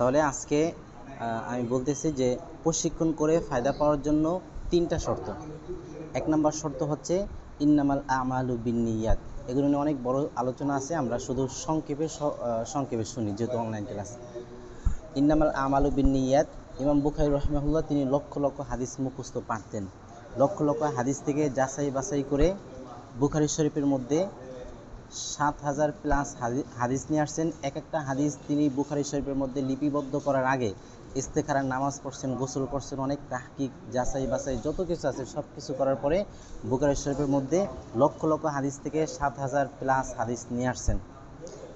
তাহলে আজকে আমি বলতেছি যে প্রশিক্ষণ করে ফায়দা পাওয়ার জন্য 3টা শর্ত। 1 নম্বর শর্ত হচ্ছে ইন্নামাল আমালু বিন্নিয়াত। এগুলো নিয়ে অনেক বড় আলোচনা আছে, আমরা শুধু সংক্ষেপে শুনি যেহেতু অনলাইন ক্লাস। ইন্নামাল আমালু বিন্নিয়াত, ইমাম বুখারী রাহিমাহুল্লাহ তিনি লক্ষ লক্ষ হাদিস মুখস্থ পারতেন। লক্ষ লক্ষ হাদিস থেকে যাচাই বাছাই করে বুখারী শরীফের মধ্যে 7,000 প্লাস হাদিস নিয়ে আসছেন। এক একটা হাদিস তিনি বুখারী শরীফের মধ্যে লিপিবদ্ধ করার আগে ইস্তেখারার নামাজ পড়ছেন, গোসল করছেন, অনেক তাহকিক যাচাই বাছাই যত কিছু আছে সব কিছু করার পরে বুখারী শরীফের মধ্যে লক্ষ লক্ষ হাদিস থেকে 7,000 প্লাস হাদিস নিয়ে আসছেন।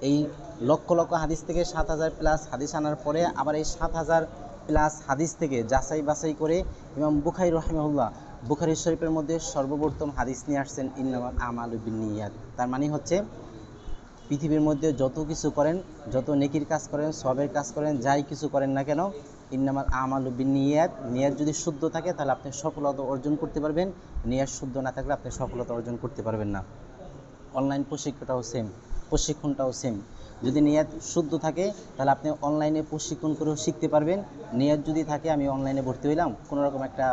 এই লক্ষ লক্ষ হাদিস থেকে 7,000 প্লাস হাদিস আনার পরে আবার এই 7,000 প্লাস হাদিস থেকে যাচাই বাছাই করে ইমাম বুখারী রাহিমাহুল্লাহ বুখারী শরীফের মধ্যে সর্বপ্রথম হাদিস নিয়ে আসছেন ইন্নামাল আমালু বিন্নিয়াত। তার মানে হচ্ছে পৃথিবীর মধ্যে যত কিছু করেন, যত নেকির কাজ করেন, সওয়াবের কাজ করেন, যাই কিছু করেন না কেন, ইন্নামাল আমালু বিন্নিয়াত, নিয়ত যদি শুদ্ধ থাকে তাহলে আপনি সফলতা অর্জন করতে পারবেন। নিয়ত শুদ্ধ না থাকলে আপনি সফলতা অর্জন করতে পারবেন না। অনলাইন প্রশিক্ষণটাও সেম। যদি নিয়ত শুদ্ধ থাকে তাহলে আপনি অনলাইনে প্রশিক্ষণ করেও শিখতে পারবেন। নিয়ত যদি থাকে আমি অনলাইনে ভর্তি হইলাম, কোনোরকম একটা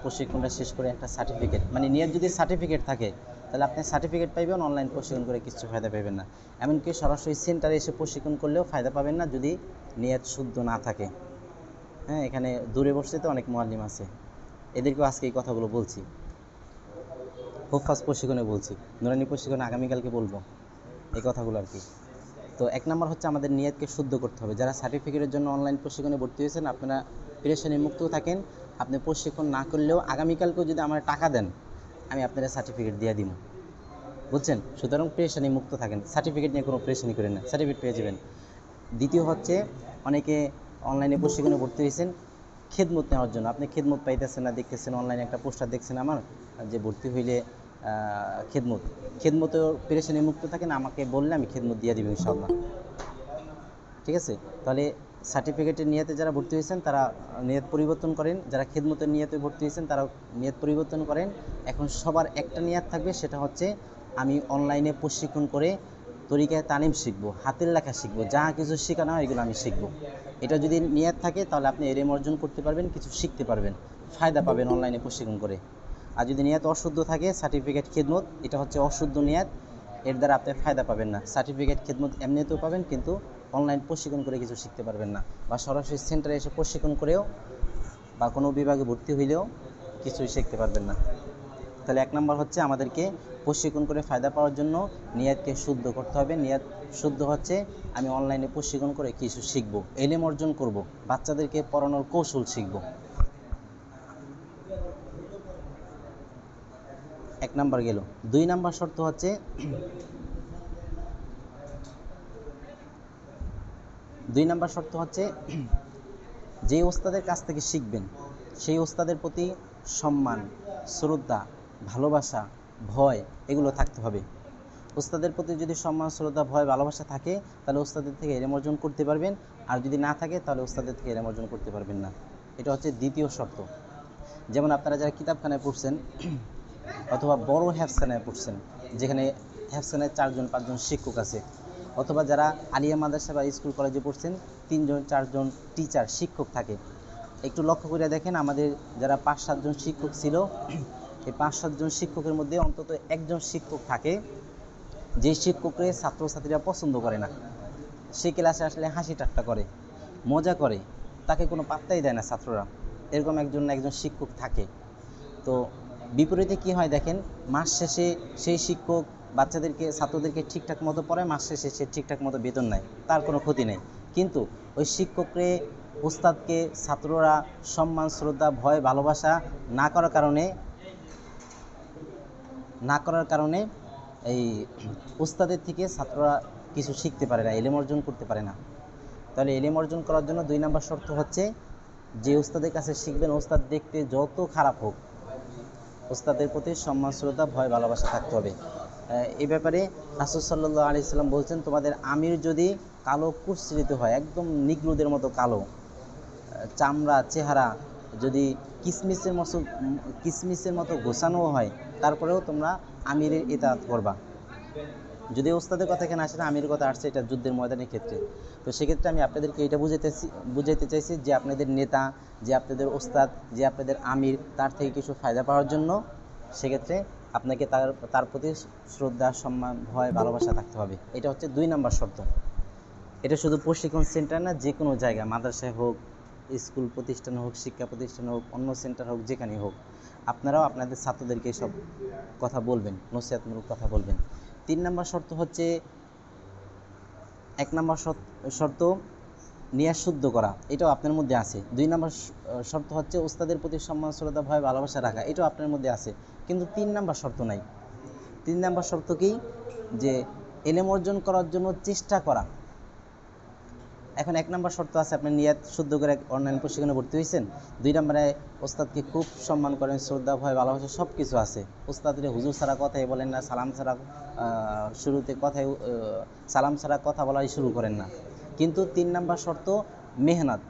প্রশিক্ষণটা শেষ করে একটা সার্টিফিকেট, মানে নিয়ত যদি সার্টিফিকেট থাকে তাহলে আপনি সার্টিফিকেট পাইবেন, অনলাইন প্রশিক্ষণ করে কিছু ফায়দা পাবেন না। এমনকি সরাসরি সেন্টারে এসে প্রশিক্ষণ করলেও ফায়দা পাবেন না যদি নিয়ত শুদ্ধ না থাকে। হ্যাঁ, এখানে দূরে বসতে তো অনেক মুআল্লিম আছে, এদেরকেও আজকে এই কথাগুলো বলছি। হুফাজ প্রশিক্ষণে বলছি, নুরানি প্রশিক্ষণে আগামীকালকে বলবো এই কথাগুলো আর কি। তো 1 নম্বর হচ্ছে আমাদের নিয়তকে শুদ্ধ করতে হবে। যারা সার্টিফিকেটের জন্য অনলাইন প্রশিক্ষণে ভর্তি হয়েছেন আপনারা পেরেশানি মুক্ত থাকেন। আপনি প্রশিক্ষণ না করলেও আগামীকালকেও যদি আমার টাকা দেন আমি আপনারা সার্টিফিকেট দিয়ে দিব, বুঝছেন? সুতরাং পেরেশানি মুক্ত থাকেন, সার্টিফিকেট নিয়ে কোনো পেরেশানি করেন না, সার্টিফিকেট পেয়ে যাবেন। দ্বিতীয় হচ্ছে অনেকে অনলাইনে প্রশিক্ষণে ভর্তি হয়েছেন খেদমত নেওয়ার জন্য, আপনি খেদমত পাইতেছেন না, দেখতেছেন অনলাইনে একটা পোস্টার দেখছেন আমার যে ভর্তি হইলে খেদমতেও পেরেশানি মুক্ত থাকেন, আমাকে বললে আমি খেদমত দিয়ে দিব ইনশাআল্লাহ। ঠিক আছে? তাহলে সার্টিফিকেটের নিয়তে যারা ভর্তি হয়েছেন তারা নিয়ত পরিবর্তন করেন, যারা খেদমতের নিয়তে ভর্তি হয়েছেন তারা নিয়ত পরিবর্তন করেন। এখন সবার একটা নিয়ত থাকবে, সেটা হচ্ছে আমি অনলাইনে প্রশিক্ষণ করে তরিকায় তালিম শিখবো, হাতের লেখা শিখবো, যা কিছু শেখানো হয় এগুলো আমি শিখবো। এটা যদি নিয়ত থাকে তাহলে আপনি এলেম অর্জন করতে পারবেন, কিছু শিখতে পারবেন, ফায়দা পাবেন অনলাইনে প্রশিক্ষণ করে। আর যদি নিয়ত অশুদ্ধ থাকে, সার্টিফিকেট খেদমত এটা হচ্ছে অশুদ্ধ নিয়ত, এর দ্বারা আপনি ফায়দা পাবেন না। সার্টিফিকেট খেদমত এমনিতেও পাবেন কিন্তু অনলাইন প্রশিক্ষণ করে কিছু শিখতে পারবেন না, বা সরাসরি সেন্টারে এসে প্রশিক্ষণ করেও বা কোনো বিভাগে ভর্তি হইলেও কিছুই শিখতে পারবেন না। তাহলে 1 নম্বর হচ্ছে আমাদেরকে প্রশিক্ষণ করে ফায়দা পাওয়ার জন্য নিয়তকে শুদ্ধ করতে হবে। নিয়ত শুদ্ধ হচ্ছে আমি অনলাইনে প্রশিক্ষণ করে কিছু শিখবো, এলেম অর্জন করব, বাচ্চাদেরকে পড়ানোর কৌশল শিখব। 1 নম্বর গেল। 2 নম্বর শর্ত হচ্ছে যে ওস্তাদের কাছ থেকে শিখবেন সেই ওস্তাদের প্রতি সম্মান, শ্রদ্ধা, ভালোবাসা, ভয় এগুলো থাকতে হবে। ওস্তাদের প্রতি যদি সম্মান, শ্রদ্ধা, ভয়, ভালোবাসা থাকে তাহলে ওস্তাদের থেকে এলেম অর্জন করতে পারবেন, আর যদি না থাকে তাহলে ওস্তাদের থেকে এলেম অর্জন করতে পারবেন না। এটা হচ্ছে দ্বিতীয় শর্ত। যেমন আপনারা যারা কিতাবখানায় পড়ছেন অথবা বড় হেফজখানায় পড়ছেন, যেখানে হেফজখানায় 4-5জন শিক্ষক আছে, অথবা যারা আলিয়া মাদ্রাসা বা স্কুল কলেজে পড়ছেন 3-4জন টিচার শিক্ষক থাকে, একটু লক্ষ্য করে দেখেন আমাদের যারা 5-7জন শিক্ষক ছিল এই 5-7জন শিক্ষকের মধ্যে অন্তত একজন শিক্ষক থাকে যে শিক্ষককে ছাত্রছাত্রীরা পছন্দ করে না, সে ক্লাসে আসলে হাসি ঠাট্টা করে, মজা করে, তাকে কোনো পাত্তাই দেয় না ছাত্ররা, এরকম একজন শিক্ষক থাকে। তো বিপরীতে কি হয় দেখেন, মাস শেষে সেই শিক্ষক ছাত্রদেরকে ঠিকঠাক মতো পড়ায়, মাস শেষে সে ঠিকঠাক মতো বেতন নেয়, তার কোনো ক্ষতি নেই। কিন্তু ওই শিক্ষককে, উস্তাদকে ছাত্ররা সম্মান, শ্রদ্ধা, ভয়, ভালোবাসা না করার কারণে এই উস্তাদের থেকে ছাত্ররা কিছু শিখতে পারে না, এলেম অর্জন করতে পারে না। তাহলে এলেম অর্জন করার জন্য 2 নম্বর শর্ত হচ্ছে যে উস্তাদের কাছে শিখবেন উস্তাদ দেখতে যত খারাপ হোক উস্তাদের প্রতি সম্মান, শ্রদ্ধা, ভয়, ভালোবাসা থাকতে হবে। এই ব্যাপারে রাসূল সাল্লাল্লাহু আলাইহি সাল্লাম বলছেন, তোমাদের আমির যদি কালো কুৎসিত হয়, একদম নিগ্রোদের মতো কালো চামড়া, চেহারা যদি কিসমিসের মতো গোছানো হয়, তারপরেও তোমরা আমিরের ইতাআত করবা। যদি ওস্তাদের কথা এখানে আসে না, আমিরের কথা আসছে এটা যুদ্ধের ময়দানের ক্ষেত্রে। তো সেক্ষেত্রে আমি আপনাদেরকে এটা বুঝাইতে চাইছি যে আপনাদের নেতা, যে আপনাদের ওস্তাদ, যে আপনাদের আমির, তার থেকে কিছু ফায়দা পাওয়ার জন্য সেক্ষেত্রে আপনাকে তার প্রতি শ্রদ্ধা, সম্মান, ভয়, ভালোবাসা থাকতে হবে। এটা হচ্ছে 2 নাম্বার শর্ত। এটা শুধু প্রশিক্ষণ সেন্টার না, যে কোনো জায়গা, মাদ্রাসায় হোক, স্কুল প্রতিষ্ঠান হোক, শিক্ষা প্রতিষ্ঠান হোক, অন্য সেন্টার হোক, যেখানেই হোক, আপনারাও আপনাদের ছাত্রদেরকে সব কথা বলবেন, নসিহতমূলক কথা বলবেন। 3 নাম্বার শর্ত হচ্ছে, 1 নাম্বার শর্ত নিয়াত শুদ্ধ করা, এটাও আপনার মধ্যে আছে। 2 নাম্বার শর্ত হচ্ছে ওস্তাদের প্রতি সম্মান, শ্রদ্ধা, ভয়, ভালোবাসা রাখা, এটাও আপনার মধ্যে আছে। কিন্তু 3 নাম্বার শর্ত নাই। 3 নাম্বার শর্ত কি? যে ইলম অর্জন করার জন্য চেষ্টা করা। এখন 1 নাম্বার শর্ত আছে, আপনি নিয়াত শুদ্ধ করে অনলাইন প্রশিক্ষণে ভর্তি হয়েছেন। 2 নম্বরে ওস্তাদকে খুব সম্মান করেন, শ্রদ্ধা, ভয়, ভালোবাসা সব কিছু আছে। ওস্তাদের হুজুর ছাড়া কথাই বলেন না, সালাম ছাড়া শুরুতে সালাম ছাড়া কথা বলাই শুরু করেন না। কিন্তু 3 নাম্বার শর্ত মেহনত,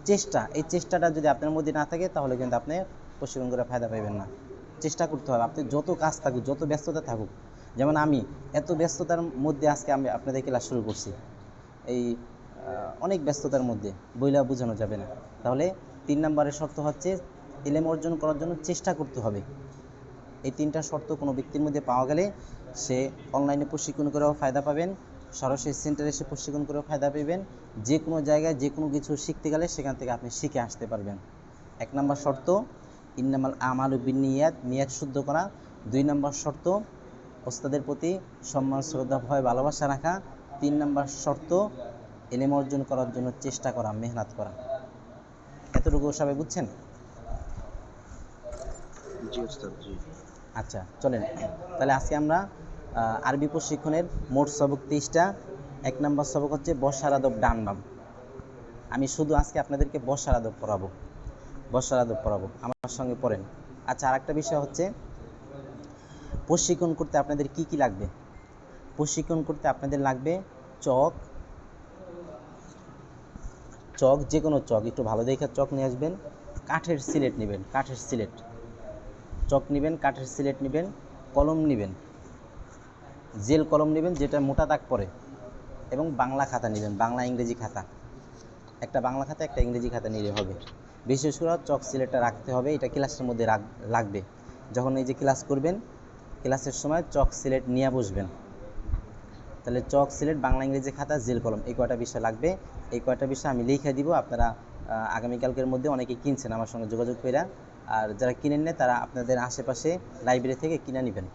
চেষ্টা। এই চেষ্টাটা যদি আপনার মধ্যে না থাকে তাহলে কিন্তু আপনি প্রশিক্ষণ করে ফায়দা পাবেন না। চেষ্টা করতে হবে। আপনি যত কাজ থাকুক, যত ব্যস্ততা থাকুক, যেমন আমি এত ব্যস্ততার মধ্যে আজকে আমি আপনাদের ক্লাস শুরু করছি, এই অনেক ব্যস্ততার মধ্যে বইলা বোঝানো যাবে না। তাহলে 3 নম্বরের শর্ত হচ্ছে ইলম অর্জন করার জন্য চেষ্টা করতে হবে। এই 3টা শর্ত কোনো ব্যক্তির মধ্যে পাওয়া গেলে সে অনলাইনে প্রশিক্ষণ করেও ফায়দা পাবেন, সরাসরি সেন্টারে এসে প্রশিক্ষণ করেও ফায়দা পাবেন। যে কোনো জায়গায় যে কোনো কিছু শিখতে গেলে সেখান থেকে আপনি শিখে আসতে পারবেন। 1 নম্বর শর্ত ইন্নামাল আমালু বিন্নিয়াত, নিয়াত শুদ্ধ করা। 2 নম্বর শর্ত ওস্তাদের প্রতি সম্মান, শ্রদ্ধা, ভয়, ভালোবাসা রাখা। 3 নম্বর শর্ত ইলম অর্জন করার জন্য চেষ্টা করা, মেহনত করা। এতটুকু সবাই বুঝছেন? জি ওস্তাদ, জি। আচ্ছা, চলেন তাহলে আজকে আমরা আরবি প্রশিক্ষণের মোট সবক 23টা। 1 নম্বর সবক হচ্ছে বসার আদব ডান বাম। আমি শুধু আজকে আপনাদেরকে বসার আদব পড়াবো, আমার সঙ্গে পড়েন। আচ্ছা, আরেকটা বিষয় হচ্ছে প্রশিক্ষণ করতে আপনাদের কি কি লাগবে। প্রশিক্ষণ করতে আপনাদের লাগবে চক, যে কোনো চক, একটু ভালো দেখে চক নিয়ে আসবেন। কাঠের সিলেট নেবেন, চক নেবেন, কাঠের সিলেট নেবেন, কলম নেবেন, জেল কলম নেবেন যেটা মোটা দাগ পড়ে, এবং বাংলা খাতা নেবেন, বাংলা ইংরেজি খাতা। একটা বাংলা খাতা, একটা ইংরেজি খাতা নিলে হবে। বিশেষ করে চক সিলেটটা রাখতে হবে, এটা ক্লাসের মধ্যে লাগবে। যখন এই যে ক্লাস করবেন, ক্লাসের সময় চক সিলেট নিয়ে বসবেন। তাহলে চক সিলেট, বাংলা ইংরেজি খাতা, জেল কলম, এই কয়টা বিষয় লাগবে। এই কয়টা বিষয় আমি লিখে দিব। আপনারা আগামীকালকের মধ্যে অনেকেই কিনছেন, আমার সঙ্গে যোগাযোগ করে। আর যারা কিনেন না তারা আপনাদের আশেপাশে লাইব্রেরি থেকে কিনে নেবেন।